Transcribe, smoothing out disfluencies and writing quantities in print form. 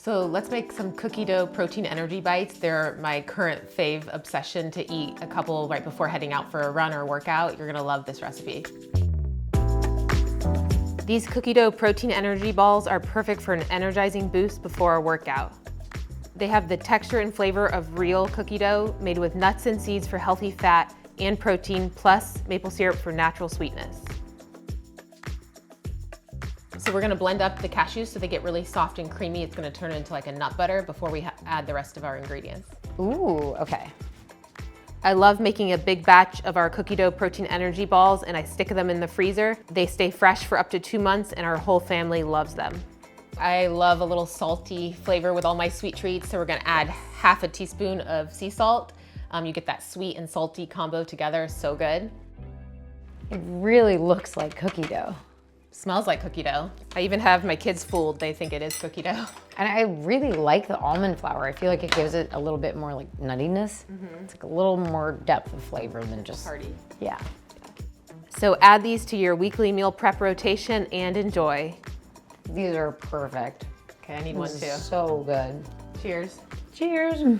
So let's make some cookie dough protein energy bites. They're my current fave obsession to eat a couple right before heading out for a run or workout. You're gonna love this recipe. These cookie dough protein energy balls are perfect for an energizing boost before a workout. They have the texture and flavor of real cookie dough made with nuts and seeds for healthy fat and protein, plus maple syrup for natural sweetness. So we're gonna blend up the cashews so they get really soft and creamy. It's gonna turn into like a nut butter before we add the rest of our ingredients. Ooh, okay. I love making a big batch of our cookie dough protein energy balls and I stick them in the freezer. They stay fresh for up to 2 months and our whole family loves them. I love a little salty flavor with all my sweet treats, so we're gonna add half a teaspoon of sea salt. You get that sweet and salty combo together, so good. It really looks like cookie dough. Smells like cookie dough. I even have my kids fooled. They think it is cookie dough. And I really like the almond flour. I feel like it gives it a little bit more like nuttiness. It's like a little more depth of flavor than just Party. Yeah. So add these to your weekly meal prep rotation and enjoy. These are perfect. Okay, I need one too. So good. Cheers. Cheers.